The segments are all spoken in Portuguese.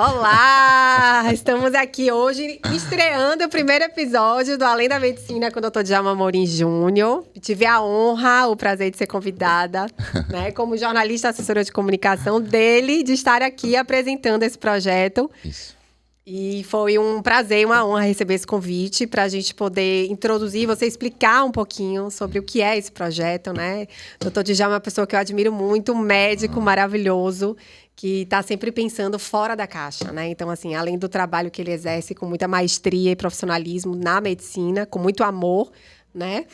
Olá! Estamos aqui hoje estreando o primeiro episódio do Além da Medicina com o Dr. Djalma Amorim Júnior. Tive a honra, o prazer de ser convidada, né, como jornalista assessora de comunicação dele, de estar aqui apresentando esse projeto. Isso. E foi um prazer e uma honra receber esse convite para a gente poder introduzir, você explicar um pouquinho sobre o que é esse projeto, né? O Dr. Djalma é uma pessoa que eu admiro muito, um médico maravilhoso, que está sempre pensando fora da caixa, né? Então, assim, além do trabalho que ele exerce com muita maestria e profissionalismo na medicina, com muito amor, né?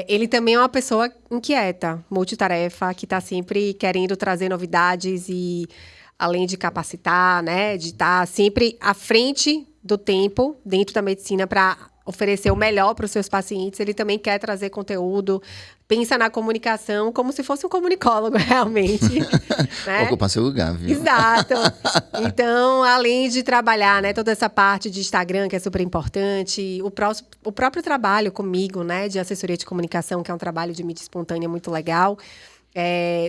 Ele também é uma pessoa inquieta, multitarefa, que está sempre querendo trazer novidades e, além de capacitar, né? De estar sempre à frente do tempo dentro da medicina para oferecer o melhor para os seus pacientes. Ele também quer trazer conteúdo, pensa na comunicação como se fosse um comunicólogo, realmente. Né? Ocupar seu lugar, viu? Exato. Então, além de trabalhar, né, toda essa parte de Instagram, que é super importante, o próprio trabalho comigo, né, de assessoria de comunicação, que é um trabalho de mídia espontânea muito legal,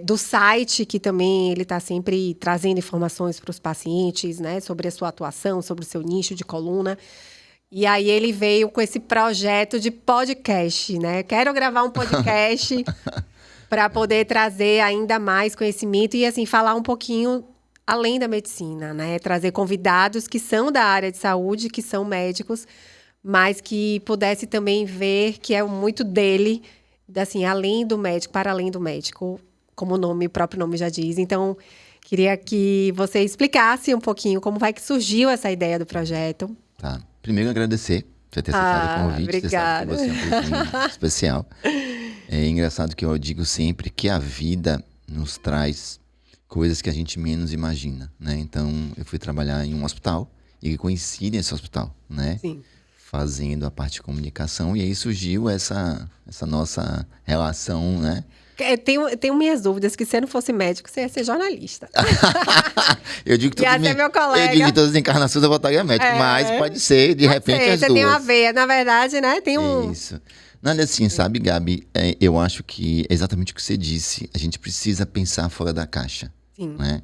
do site, que também ele está sempre trazendo informações para os pacientes, né, sobre a sua atuação, sobre o seu nicho de coluna. E aí ele veio com esse projeto de podcast, né? Quero gravar um podcast para poder trazer ainda mais conhecimento e, assim, falar um pouquinho além da medicina, né? Trazer convidados que são da área de saúde, que são médicos, mas que pudesse também ver que é muito dele, assim, além do médico, para além do médico, como o próprio nome já diz. Então, queria que você explicasse um pouquinho como vai que surgiu essa ideia do projeto. Tá. Primeiro, agradecer por você ter aceitado o convite. Obrigada. Você sabe que você é um pouquinho especial. É engraçado que eu digo sempre que a vida nos traz coisas que a gente menos imagina, né? Então, eu fui trabalhar em um hospital e conheci nesse hospital, né? Sim. Fazendo a parte de comunicação. E aí surgiu essa nossa relação, né? Eu tenho minhas dúvidas, que se eu não fosse médico, você ia ser jornalista. Eu digo que ia ser meu colega. Eu digo que todas as encarnações eu votaria médico, mas pode ser, de repente, as você duas. Tem uma veia, na verdade, né? Tem um... Isso. Nada assim, sabe, Gabi? Eu acho que é exatamente o que você disse. A gente precisa pensar fora da caixa. Sim. Né?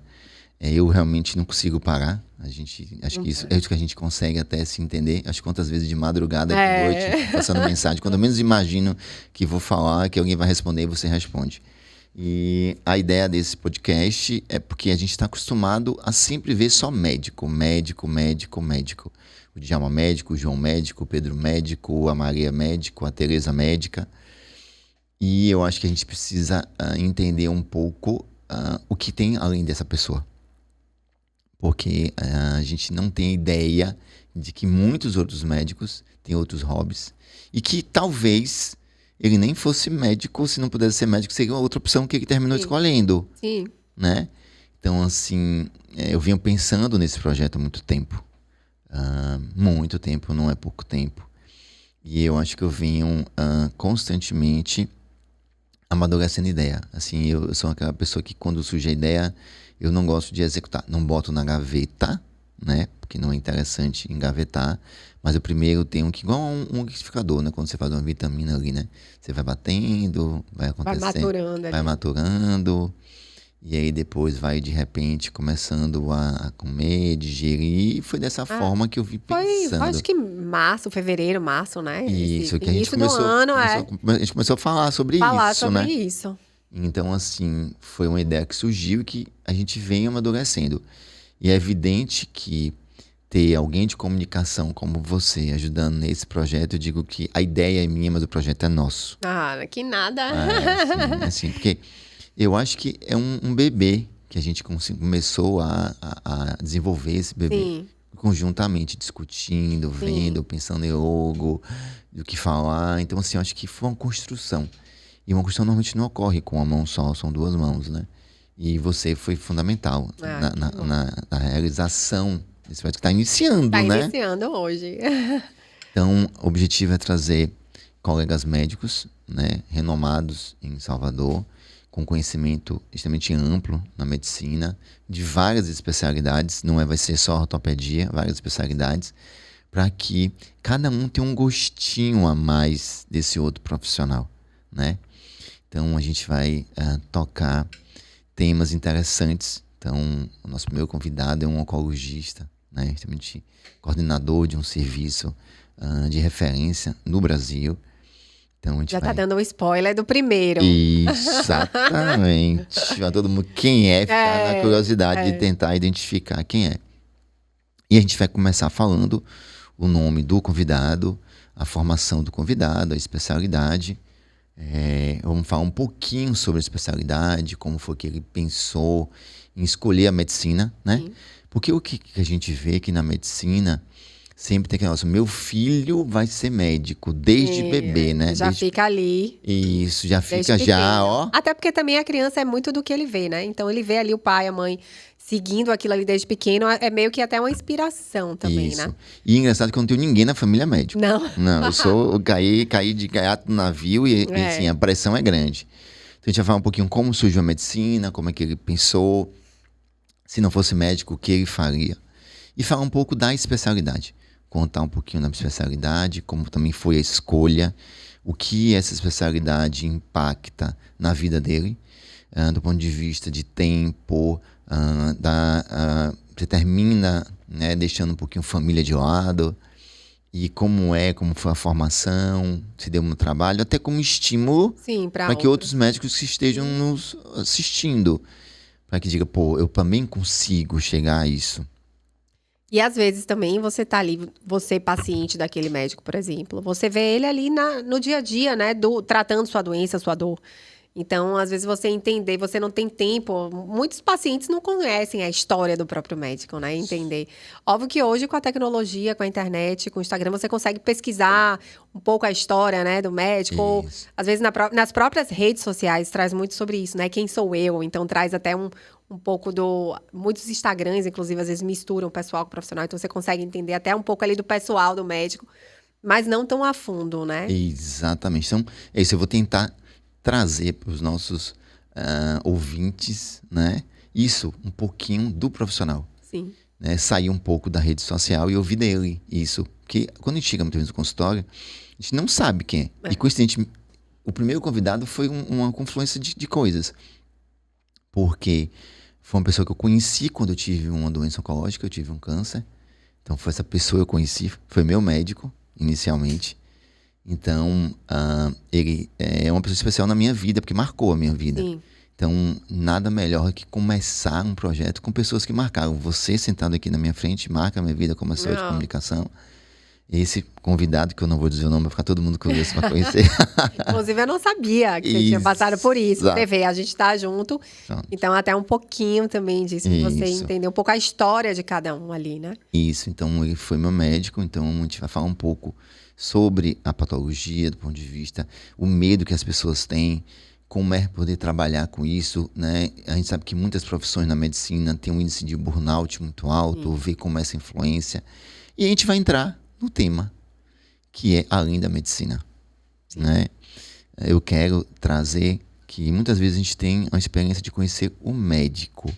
Eu realmente não consigo parar. Acho que isso é isso que a gente consegue até se entender. Acho que quantas vezes de madrugada, de noite, passando mensagem. Quando eu menos imagino que vou falar, que alguém vai responder e você responde. E a ideia desse podcast é porque a gente está acostumado a sempre ver só médico. O Djalma médico, o João médico, o Pedro médico, a Maria médico, a Tereza médica. E eu acho que a gente precisa entender um pouco o que tem além dessa pessoa. Porque a gente não tem ideia de que muitos outros médicos têm outros hobbies. E que talvez ele nem fosse médico, se não pudesse ser médico, seria outra opção que ele terminou escolhendo. Sim. Né? Então, assim, eu venho pensando nesse projeto há muito tempo. Muito tempo, não é pouco tempo. E eu acho que eu venho constantemente amadurecendo ideia. Assim, eu sou aquela pessoa que quando surge a ideia, eu não gosto de executar. Não boto na gaveta, né? Porque não é interessante engavetar. Mas eu primeiro tenho que... Igual um liquidificador, né? Quando você faz uma vitamina ali, né? Você vai batendo, vai acontecendo. Vai maturando. E aí depois vai, de repente, começando a comer, digerir. E foi dessa forma que eu vi pensando. Foi, acho que fevereiro, março, né? Isso, que a gente começou... A gente começou a falar sobre isso, né? Isso. Então, assim, foi uma ideia que surgiu e que a gente vem amadurecendo. E é evidente que ter alguém de comunicação como você ajudando nesse projeto, eu digo que a ideia é minha, mas o projeto é nosso. Que nada. Assim, porque eu acho que é um bebê que a gente começou a desenvolver esse bebê. Sim. Conjuntamente, discutindo, vendo, pensando em logo, do que falar. Então, assim, eu acho que foi uma construção. E uma construção normalmente não ocorre com uma mão só, são duas mãos, né? E você foi fundamental na realização desse projeto que está iniciando, né? Está iniciando hoje. Então, o objetivo é trazer colegas médicos, né, renomados em Salvador, com conhecimento extremamente amplo na medicina, de várias especialidades, vai ser só ortopedia, várias especialidades, para que cada um tenha um gostinho a mais desse outro profissional, né? Então, a gente vai tocar temas interessantes Então, o nosso primeiro convidado é um oncologista, né? Justamente coordenador de um serviço de referência no Brasil. Então, a gente Já tá dando um spoiler do primeiro. Exatamente. Pra todo mundo, quem é, ficar na curiosidade de tentar identificar quem é. E a gente vai começar falando o nome do convidado, a formação do convidado, a especialidade. Vamos falar um pouquinho sobre a especialidade, como foi que ele pensou em escolher a medicina, né? Sim. Porque o que a gente vê que na medicina sempre tem aquele negócio, meu filho vai ser médico desde bebê, né? Já fica ali. Isso, já fica já, ó. Até porque também a criança é muito do que ele vê, né? Então ele vê ali o pai, a mãe seguindo aquilo ali desde pequeno, é meio que até uma inspiração também, isso. Né? E engraçado que eu não tenho ninguém na família médico. Não, eu caí de gaiato no navio e assim, a pressão é grande. Então a gente vai falar um pouquinho como surgiu a medicina, como é que ele pensou, se não fosse médico, o que ele faria. E falar um pouco da especialidade. Contar um pouquinho da especialidade, como também foi a escolha, o que essa especialidade impacta na vida dele, do ponto de vista de tempo, você termina, né, deixando um pouquinho família de lado, e como foi a formação, se deu no trabalho, até como estímulo para que outros médicos que estejam nos assistindo, para que diga, pô, eu também consigo chegar a isso. E às vezes também você tá ali, você paciente daquele médico, por exemplo, você vê ele ali no dia a dia, né, tratando sua doença, sua dor. Então, às vezes você entender, você não tem tempo, muitos pacientes não conhecem a história do próprio médico, né, entender. Óbvio que hoje com a tecnologia, com a internet, com o Instagram, você consegue pesquisar um pouco a história, né, do médico. Ou, às vezes nas próprias redes sociais traz muito sobre isso, né, quem sou eu, então traz até um pouco muitos Instagrams, inclusive, às vezes misturam pessoal com profissional, então você consegue entender até um pouco ali do pessoal do médico, mas não tão a fundo, né? Exatamente. Então, é isso, eu vou tentar trazer para os nossos ouvintes, né, isso, um pouquinho do profissional. Sim. Né, sair um pouco da rede social e ouvir dele, isso. Porque quando a gente chega muitas vezes no consultório, a gente não sabe quem é. E coincidente, o primeiro convidado foi uma confluência de coisas. Porque foi uma pessoa que eu conheci quando eu tive uma doença oncológica, eu tive um câncer. Então foi essa pessoa que eu conheci, foi meu médico, inicialmente. Então, ele é uma pessoa especial na minha vida, porque marcou a minha vida. Sim. Então, nada melhor que começar um projeto com pessoas que marcaram. Você sentado aqui na minha frente, marca a minha vida como assessor de comunicação. Esse convidado, que eu não vou dizer o nome, vai ficar todo mundo curioso para conhecer. Inclusive, eu não sabia que você tinha passado por isso. Você vê, a gente tá junto. Pronto. Então, até um pouquinho também disso, pra você entender um pouco a história de cada um ali, né? Isso, então ele foi meu médico, então a gente vai falar um pouco sobre a patologia, do ponto de vista, o medo que as pessoas têm, como é poder trabalhar com isso, né? A gente sabe que muitas profissões na medicina têm um índice de burnout muito alto, ver como é essa influência. E a gente vai entrar no tema, que é além da medicina, né? Eu quero trazer que muitas vezes a gente tem a experiência de conhecer o médico.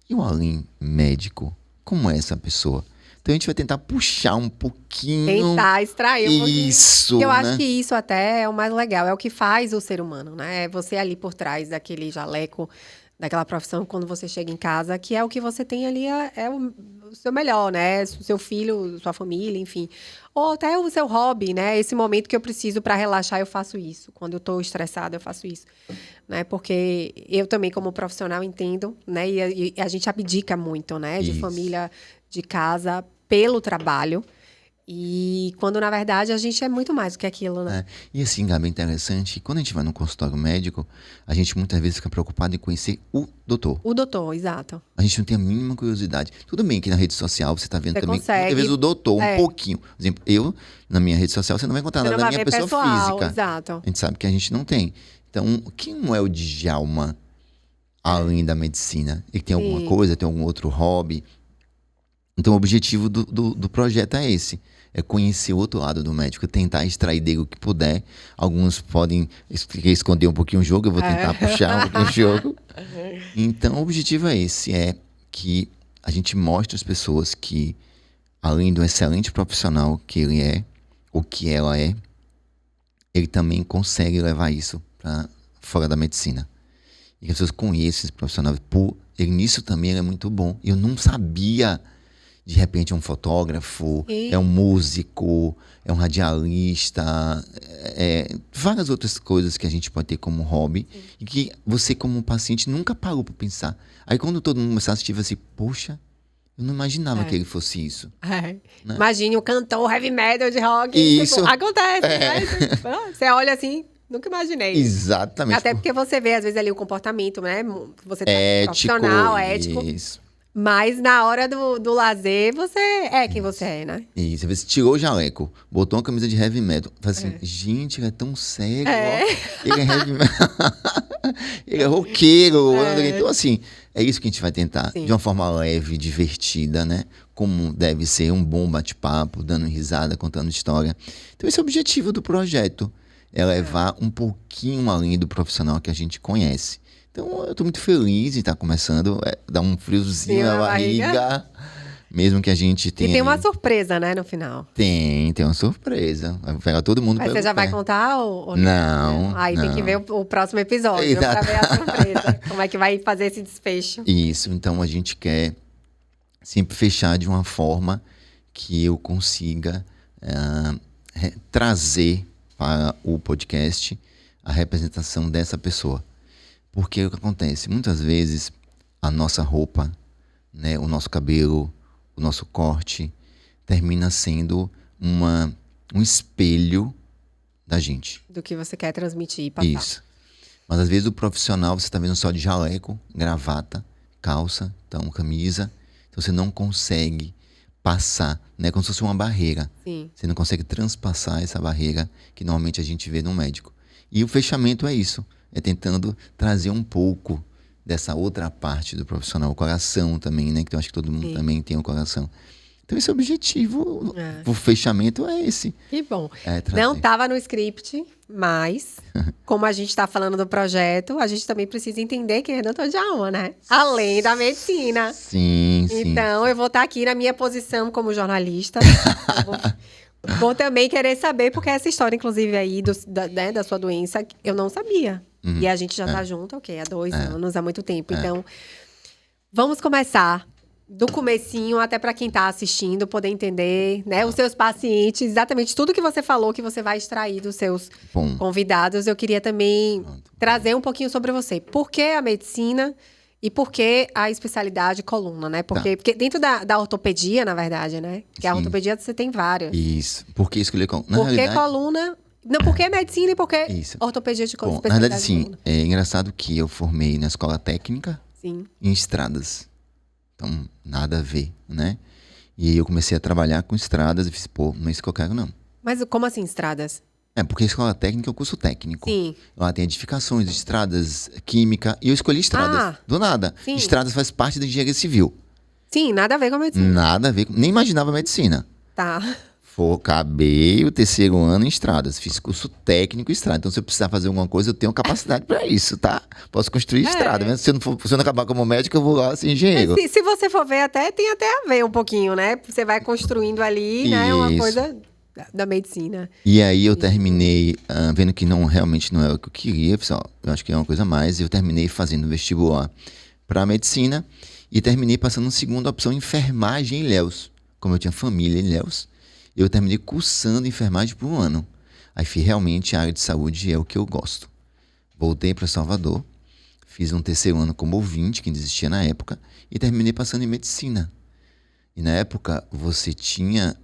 E o além médico, como é essa pessoa? Então a gente vai tentar puxar um pouquinho. Tentar extrair um pouquinho. Isso, eu acho que isso até é o mais legal, é o que faz o ser humano, né? É você ali por trás daquele jaleco, daquela profissão, quando você chega em casa, que é o que você tem ali, é o seu melhor, né? Seu filho, sua família, enfim. Ou até o seu hobby, né? Esse momento que eu preciso para relaxar, eu faço isso. Quando eu tô estressada, eu faço isso. Né? Porque eu também, como profissional, entendo, né? E a gente abdica muito, né? De família, de casa, pelo trabalho. E quando, na verdade, a gente é muito mais do que aquilo, né? E assim, Gabi, é interessante, quando a gente vai num consultório médico, a gente muitas vezes fica preocupado em conhecer o doutor. O doutor, exato. A gente não tem a mínima curiosidade. Tudo bem que na rede social você está vendo você também, consegue, muitas vezes o doutor, um pouquinho. Por exemplo, eu, na minha rede social, você não vai encontrar nada da minha pessoa física. Exato. A gente sabe que a gente não tem. Então, quem não é o Djalma além da medicina? Ele tem alguma coisa, tem algum outro hobby? Então, o objetivo do projeto é esse. É conhecer o outro lado do médico, tentar extrair dele o que puder. Alguns podem esconder um pouquinho o jogo, eu vou tentar puxar um pouquinho o jogo. Então, o objetivo é esse, é que a gente mostre às pessoas que, além do excelente profissional que ele é, ou que ela é, ele também consegue levar isso para fora da medicina. E que as pessoas conheçam esse profissional. Pô, ele nisso também ele é muito bom. Eu não sabia. De repente é um fotógrafo, é um músico, é um radialista, várias outras coisas que a gente pode ter como hobby. Sim. E que você, como paciente, nunca parou para pensar. Aí quando todo mundo começar a assistir, assim, poxa, eu não imaginava que ele fosse isso. Né? Imagine o cantor heavy metal de rock. Isso. Tipo, acontece, né? Você olha assim, nunca imaginei. Exatamente. Até porque você vê, às vezes, ali o comportamento, né? Você tá ético, profissional, ético. Isso. Mas na hora do lazer, você é quem você é, né? Isso, você tirou o jaleco, botou uma camisa de heavy metal. Fala assim, gente, ele é tão cego, ó. Ele é heavy metal. Ele é roqueiro. Então, assim, é isso que a gente vai tentar. Sim. De uma forma leve, divertida, né? Como deve ser um bom bate-papo, dando risada, contando história. Então, esse é o objetivo do projeto. É levar um pouquinho além do profissional que a gente conhece. Então, eu tô muito feliz em estar começando. Dá um friozinho na barriga. Mesmo que a gente tenha... E tem uma surpresa, né, no final. Tem uma surpresa. Vai pegar todo mundo. Mas você já vai contar ou não? Aí não. Tem que ver o próximo episódio pra ver a surpresa. Como é que vai fazer esse desfecho. Isso, então a gente quer sempre fechar de uma forma que eu consiga trazer para o podcast a representação dessa pessoa. Porque o que acontece? Muitas vezes a nossa roupa, né, o nosso cabelo, o nosso corte, termina sendo um espelho da gente. Do que você quer transmitir e passar. Isso. Mas às vezes o profissional, você está vendo só de jaleco, gravata, calça, então camisa. Então você não consegue passar, né? Como se fosse uma barreira. Sim. Você não consegue transpassar essa barreira que normalmente a gente vê no médico. E o fechamento é isso. É tentando trazer um pouco dessa outra parte do profissional, o coração também, né? Que eu acho que todo mundo também tem o coração. Então esse é o objetivo, o fechamento é esse. Que bom. Não estava no script, mas como a gente está falando do projeto, a gente também precisa entender quem é doutor Djalma, né? Além da medicina. Sim. Então eu vou estar aqui na minha posição como jornalista. Vou também querer saber, porque essa história, inclusive, aí da sua doença, eu não sabia. E a gente já tá junto, há 2 anos, há muito tempo. Então, vamos começar do comecinho, até para quem tá assistindo, poder entender, né? Os seus pacientes, exatamente tudo que você falou, que você vai extrair dos seus convidados. Eu queria também trazer um pouquinho sobre você. Por que a medicina e por que a especialidade coluna, né? Porque dentro da ortopedia, na verdade, né? Porque a ortopedia você tem várias. Isso. Por que escolher coluna? Por que coluna? Não, por que medicina e por que ortopedia de coluna? Na verdade, sim. É engraçado que eu formei na escola técnica em estradas. Então, nada a ver, né? E aí eu comecei a trabalhar com estradas e fiz, não é isso que eu quero, não. Mas como assim estradas? Porque a escola técnica é o curso técnico. Sim. Lá tem edificações, estradas, química. E eu escolhi estradas, do nada. Sim. Estradas faz parte da engenharia civil. Sim, nada a ver com a medicina. Nada a ver, nem imaginava medicina. Tá. Acabei o 3º ano em estradas. Fiz curso técnico em estrada. Então, se eu precisar fazer alguma coisa, eu tenho capacidade para isso, tá? Posso construir estrada. Mesmo se eu não acabar como médico, eu vou lá ser engenheiro. Se você for ver, tem até a ver um pouquinho, né? Você vai construindo ali, né? Uma coisa da medicina. E aí eu terminei vendo que realmente não é o que eu queria. Pessoal, eu acho que é uma coisa a mais. Eu terminei fazendo vestibular para medicina e terminei passando uma segunda opção, enfermagem em Ilhéus. Como eu tinha família em Ilhéus, eu terminei cursando enfermagem por 1 ano. Aí realmente a área de saúde é o que eu gosto. Voltei para Salvador, fiz um 3º ano como ouvinte, que existia na época, e terminei passando em medicina. E na época você tinha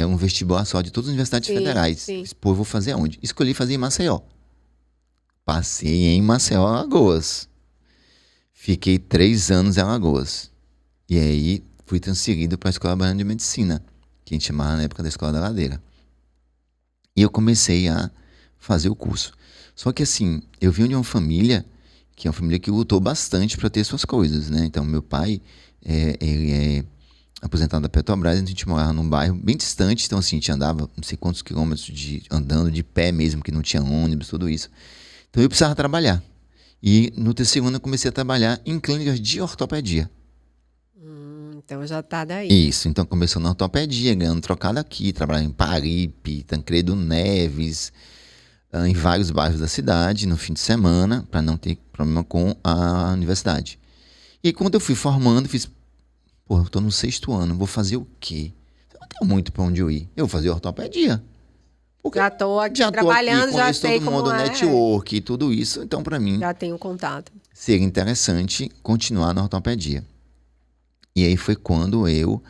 um vestibular só de todas as universidades federais. Sim. Eu vou fazer aonde? Escolhi fazer em Maceió. Passei em Maceió, Alagoas. Fiquei 3 anos em Alagoas. E aí fui transferido para a Escola Baiana de Medicina, que a gente chamava na época da Escola da Ladeira. E eu comecei a fazer o curso. Só que assim, eu vim de uma família que é uma família que lutou bastante para ter suas coisas, né? Então, meu pai, ele é aposentado da Petrobras, a gente morava num bairro bem distante, então assim, a gente andava não sei quantos quilômetros andando de pé mesmo, que não tinha ônibus, tudo isso. Então, eu precisava trabalhar. E no 3º ano eu comecei a trabalhar em clínicas de ortopedia. Então já tá daí. Isso, então começou na ortopedia, ganhando trocado aqui, trabalhando em Paripe, Tancredo Neves, em vários bairros da cidade, no fim de semana, para não ter problema com a universidade. E aí, quando eu fui formando, fiz, pô, eu tô no 6º ano, vou fazer o quê? Eu não tenho muito para onde eu ir. Eu vou fazer ortopedia. Porque Já tô aqui já tô trabalhando, aqui, já conheço sei todo como mundo, é. network e tudo isso. Então, para mim, Já tenho contato. seria interessante continuar na ortopedia. E aí foi quando eu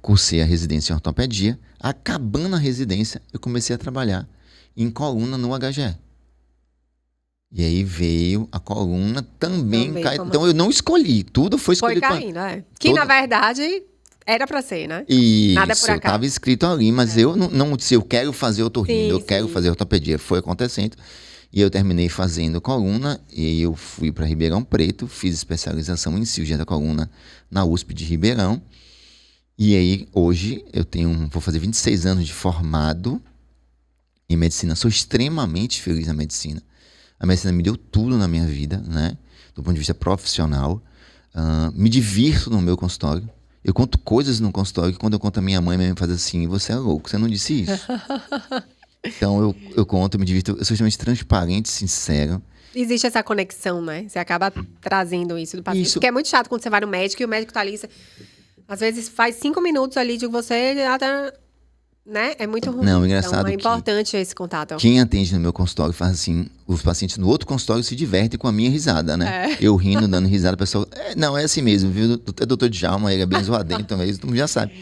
cursei a residência em ortopedia. Acabando a residência, eu comecei a trabalhar em coluna no HGE. E aí veio a coluna também cair. Então eu não escolhi, tudo foi escolhido. Foi caindo, Que na verdade era pra ser, né? Isso, Nada por acaso. estava escrito ali, mas eu não se eu quero fazer otorrino, eu quero sim. fazer ortopedia. Foi acontecendo. E eu terminei fazendo coluna, e eu fui para Ribeirão Preto, fiz especialização em cirurgia da coluna na USP de Ribeirão. E aí, hoje, vou fazer 26 anos de formado em medicina. Sou extremamente feliz na medicina. A medicina me deu tudo na minha vida, né? Do ponto de vista profissional. Me divirto no meu consultório. Eu conto coisas no consultório que quando eu conto a minha mãe faz assim, você é louco, você não disse isso. Então eu conto, me divirto. Eu sou extremamente transparente, sincero. Existe essa conexão, né? Você acaba trazendo isso do paciente. Isso. Porque é muito chato quando você vai no médico e o médico tá ali... Às vezes faz 5 minutos ali de você, né? É muito ruim. Não, engraçado então, é que importante esse contato. quem atende no meu consultório faz assim, os pacientes no outro consultório se divertem com a minha risada, né? Eu rindo, dando risada, a pessoa... não, é assim mesmo, viu? É doutor Djalma, ele é bem zoadento também, todo mundo já sabe.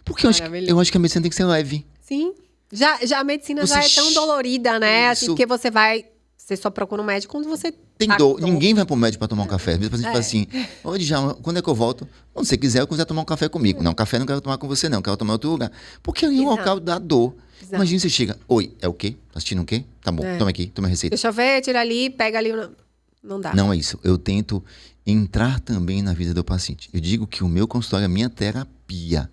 Porque eu acho que a medicina tem que ser leve. Sim. Já a medicina Você já é tão dolorida, né? Assim, Isso. porque você só procura um médico quando você Tem tá dor. com dor. Ninguém vai pro médico para tomar um café. Às vezes o paciente fala assim, ô Djalma, quando é que eu volto? Quando você quiser, eu quiser tomar um café comigo. Não, café não quero tomar com você não, quero tomar em outro lugar. Porque ali é o local da dor. Exato. Imagina você chega, oi, é o quê? Tá assistindo o quê? Tá bom, toma aqui, toma a receita. Deixa eu ver, tira ali, pega ali. Não dá. Não é isso. Eu tento entrar também na vida do paciente. Eu digo que o meu consultório é a minha terapia.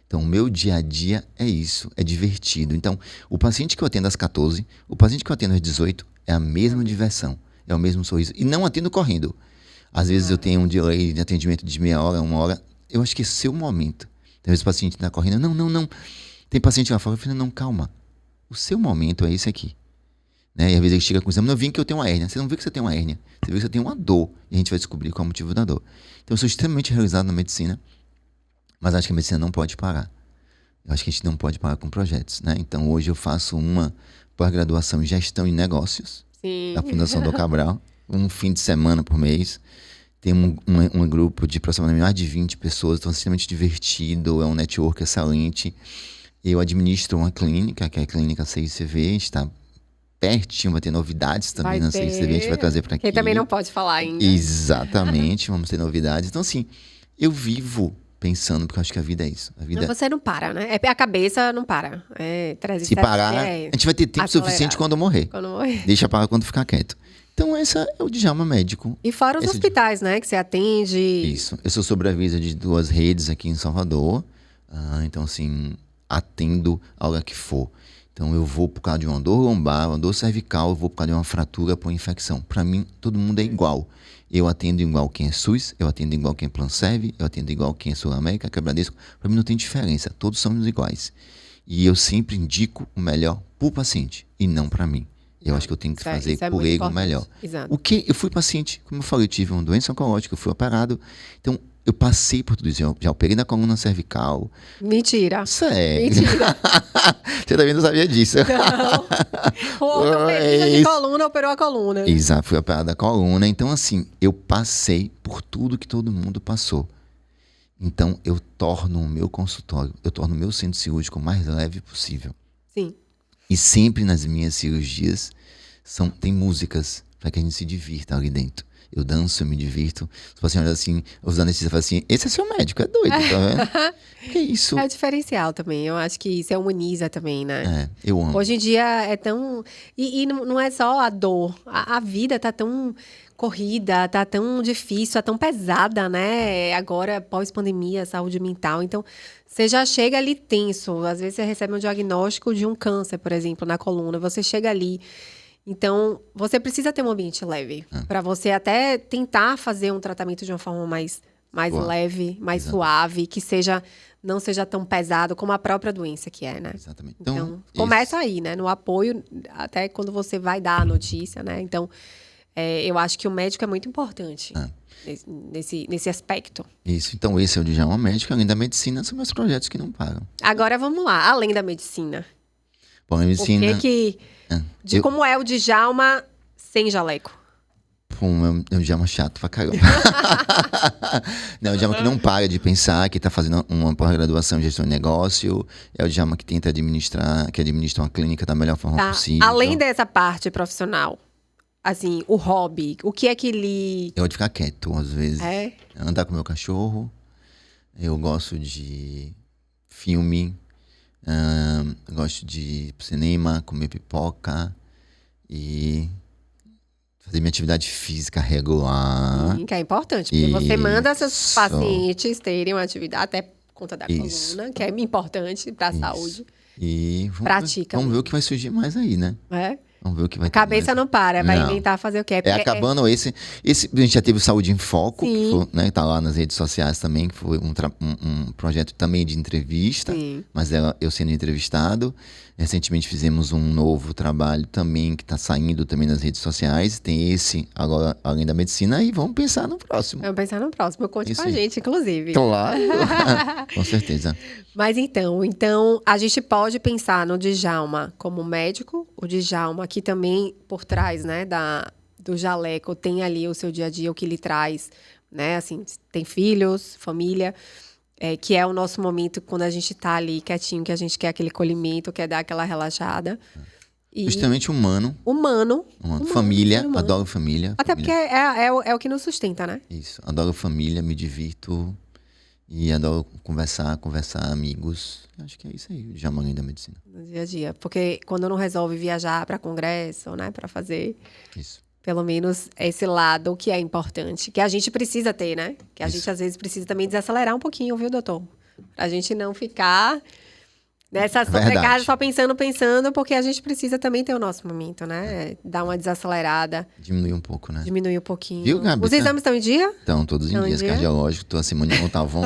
Então, o meu dia a dia é isso, é divertido. Então, o paciente que eu atendo às 14, o paciente que eu atendo às 18, é a mesma diversão, é o mesmo sorriso. E não atendo correndo. Às vezes eu tenho um delay de atendimento de meia hora, 1 hora. Eu acho que esse é o seu momento. Tem vezes o paciente está correndo, não. Tem paciente lá fora, eu falo, não, calma. O seu momento é esse aqui. Né? E às vezes ele chega com o exame, eu vim que eu tenho uma hérnia. Você não vê que você tem uma hérnia, você vê que você tem uma dor. E a gente vai descobrir qual é o motivo da dor. Então, eu sou extremamente realizado na medicina. Mas acho que a medicina não pode parar. Eu acho que a gente não pode parar com projetos, né? Então, hoje eu faço uma pós-graduação em gestão de negócios da Fundação Dom Cabral, um fim de semana por mês. Tem um grupo de aproximadamente mais de 20 pessoas, então é extremamente divertido, é um network excelente. Eu administro uma clínica, que é a Clínica CICV, está pertinho, vai ter novidades também na CICV, a gente vai trazer para aqui. Quem também não pode falar ainda. Exatamente, vamos ter novidades. Então, assim, eu vivo pensando, porque eu acho que a vida é isso. A vida Você não para, né? A cabeça não para. se parar, a gente vai ter tempo suficiente quando eu morrer. Quando morrer. Deixa parar quando ficar quieto. Então, essa é o Djalma médico. E fora os hospitais, né? Que você atende. Isso. Eu sou sobreavisa de 2 redes aqui em Salvador. Então, assim, atendo a hora que for. Então, eu vou por causa de uma dor lombar, uma dor cervical, eu vou por causa de uma fratura por infecção. Para mim, todo mundo é igual. Eu atendo igual quem é SUS, eu atendo igual quem é Planserve, eu atendo igual quem é Sul América, que é Bradesco. Para mim não tem diferença, todos somos iguais. E eu sempre indico o melhor para o paciente e não para mim. Eu acho que eu tenho que fazer por ele o melhor. Exato. O que eu fui paciente, como eu falei, eu tive uma doença oncológica, eu fui operado. Então, eu passei por tudo isso. Eu já operei na coluna cervical. Mentira. Sério. Mentira. Você também não sabia disso. Não. O ortopedista de coluna operou a coluna. Exato, fui operado da coluna. Então, assim, eu passei por tudo que todo mundo passou. Então, eu torno o meu consultório, eu torno o meu centro cirúrgico o mais leve possível. Sim. E sempre nas minhas cirurgias tem músicas para que a gente se divirta ali dentro. Eu danço, eu me divirto. Os pacientes olham assim, os anestesistas falam assim, esse é seu médico, é doido, tá vendo? Que isso? É o diferencial também. Eu acho que isso humaniza também, né? Eu amo. Hoje em dia é tão... E não é só a dor. A vida tá tão corrida, tá tão difícil, tá tão pesada, né? Agora, pós-pandemia, saúde mental. Então, você já chega ali tenso. Às vezes, você recebe um diagnóstico de um câncer, por exemplo, na coluna. Você chega ali... Então, você precisa ter um ambiente leve. Para você até tentar fazer um tratamento de uma forma mais leve, mais suave, que seja não seja tão pesado como a própria doença que é, né? Exatamente. Então começa aí, né? No apoio, até quando você vai dar a notícia, né? Então, eu acho que o médico é muito importante nesse aspecto. Isso. Então, esse é o Djalma Médico. Além da medicina, são meus projetos que não param. Agora, vamos lá. Além da medicina. Bom, a medicina... Como é o Djalma sem jaleco? Pô, é um Djalma chato pra caramba. Não, é o Djalma que não para de pensar, que tá fazendo uma pós-graduação em gestão de negócio. É o Djalma que tenta administra uma clínica da melhor forma possível. Além dessa parte profissional, assim, o hobby, o que é que lhe... Eu gosto de ficar quieto, às vezes. É? Andar com meu cachorro. Eu gosto de filme. Eu gosto de ir pro cinema, comer pipoca. E... fazer minha atividade física regular. Que é importante, porque você manda seus pacientes terem uma atividade, até por conta da coluna, que é importante para a saúde. E pratica. Vamos ver o que vai surgir mais aí, né? Vamos ver o que vai ter. A cabeça não para, vai inventar fazer o quê? Acabando esse... A gente já teve o Saúde em Foco, que foi, né, tá lá nas redes sociais também, que foi um projeto também de entrevista, mas eu sendo entrevistado. Recentemente fizemos um novo trabalho também, que está saindo também nas redes sociais. Tem esse, agora, além da medicina, e vamos pensar no próximo. Vamos pensar no próximo. Conte com a gente, inclusive. Claro, com certeza. Mas então, a gente pode pensar no Djalma como médico, o Djalma que também por trás, né, do jaleco, tem ali o seu dia a dia, o que lhe traz, né, assim, tem filhos, família... que é o nosso momento quando a gente tá ali quietinho, que a gente quer aquele colhimento, quer dar aquela relaxada. Justamente humano. Família, adoro família. Até porque é o que nos sustenta, né? Isso, adoro família, me divirto e adoro conversar, amigos. Acho que é isso aí, o Djalma além da medicina. No dia a dia, porque quando não resolve viajar para congresso, né, para fazer... Isso. Pelo menos esse lado que é importante, que a gente precisa ter, né? Que a gente, às vezes, precisa também desacelerar um pouquinho, viu, doutor? Pra gente não ficar nessa sobrecarga só pensando, porque a gente precisa também ter o nosso momento, né? Dar uma desacelerada. Diminuir um pouco, né? Diminuir um pouquinho. Viu, Gabi? Os exames estão em dia? Estão todos em dias. Cardiológico, tô a Simone Montavon,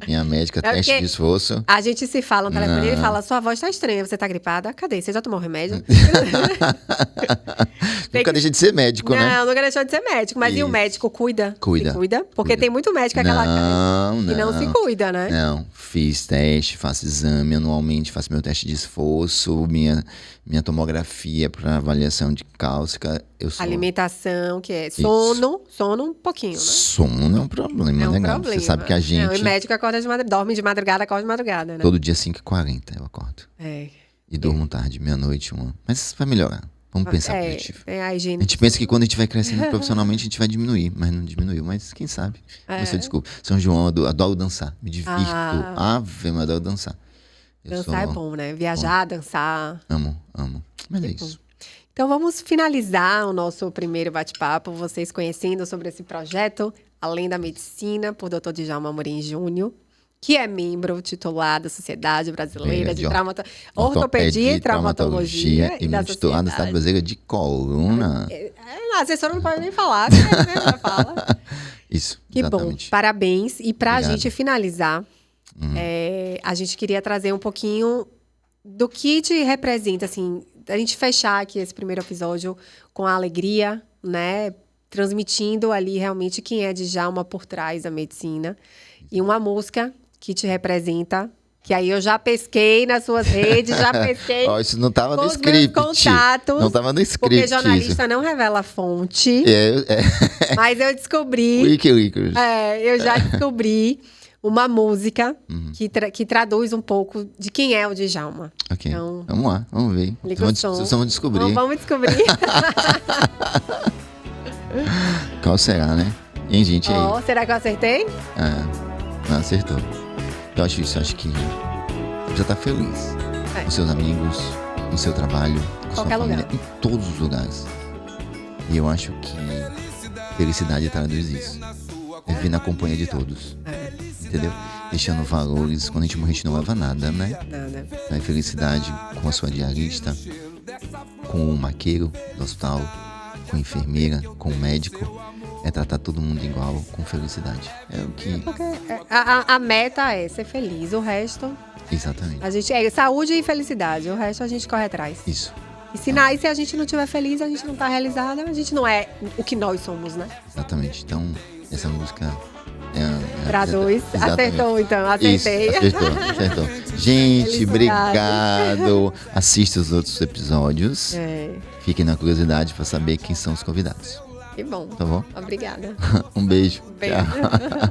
minha médica, teste de esforço. A gente se fala no telefone e ele fala, sua voz tá estranha, você tá gripada? Cadê? Você já tomou remédio? Nunca deixa de ser médico, né? Não, nunca deixou de ser médico. Mas e o médico cuida? Cuida. Porque tem muito médico que não se cuida, né? Não, fiz teste, faço exame anualmente, faço meu teste de esforço, minha tomografia para avaliação de cálcica. Alimentação, que é sono um pouquinho, né? Sono é um problema, né, Gabi? Você sabe que a gente... o médico acorda dorme de madrugada, acorda de madrugada, né? Todo dia 5h40 eu acordo. E durmo tarde, meia-noite, 1h. Mas vai melhorar. Vamos pensar positivo. A gente pensa que quando a gente vai crescendo profissionalmente, a gente vai diminuir, mas não diminuiu. Mas quem sabe? Você desculpa. São João, adoro dançar. Me divirto. Eu adoro dançar. Dançar é bom, né? Viajar, dançar. Amo. Mas é isso. Então vamos finalizar o nosso primeiro bate-papo, vocês conhecendo sobre esse projeto, Além da Medicina, por Dr. Djalma Amorim Júnior, que é membro titular da Sociedade Brasileira de Ortopedia e Traumatologia e titular da Sociedade Brasileira de Coluna. A assessora não pode nem falar, né? Fala. Isso, que exatamente. Bom, parabéns. E para a gente finalizar, a gente queria trazer um pouquinho do que te representa, assim, a gente fechar aqui esse primeiro episódio com a alegria, né? Transmitindo ali realmente quem é Djalma por trás da medicina. E uma música que te representa, que aí eu já pesquei nas suas redes, já pesquei. Isso não estava no script. Contatos, não estava no script. Porque jornalista não revela a fonte. Mas eu descobri. Wikileaks. Eu já descobri uma música que traduz um pouco de quem é o Djalma. Ok. Então, vamos lá, vamos ver. Vamos descobrir. Vamos descobrir. Qual será, né? Hein, gente? Aí? Será que eu acertei? Não acertou. Eu acho isso, acho que você precisa estar feliz. Com seus amigos, no seu trabalho, com sua família, em todos os lugares. E eu acho que felicidade traduz isso. Viver na companhia de todos. Entendeu? Deixando valores. Quando a gente morre, a gente não leva nada, né? Nada. Então é felicidade com a sua diarista, com o maqueiro do hospital, com a enfermeira, com o médico. é tratar todo mundo igual, com felicidade. É o que... Porque a meta é ser feliz, o resto... Exatamente. A gente é saúde e felicidade, o resto a gente corre atrás. Isso. E se a gente não estiver feliz, a gente não tá realizado, a gente não é o que nós somos, né? Exatamente. Então, essa música... Pra dois. Exatamente. Acertou, então. Acertei. Isso, acertou. Gente, obrigado. Assista os outros episódios. Fiquem na curiosidade para saber quem são os convidados. Que bom. Tá bom? Obrigada. Um beijo. Beijo. Tchau.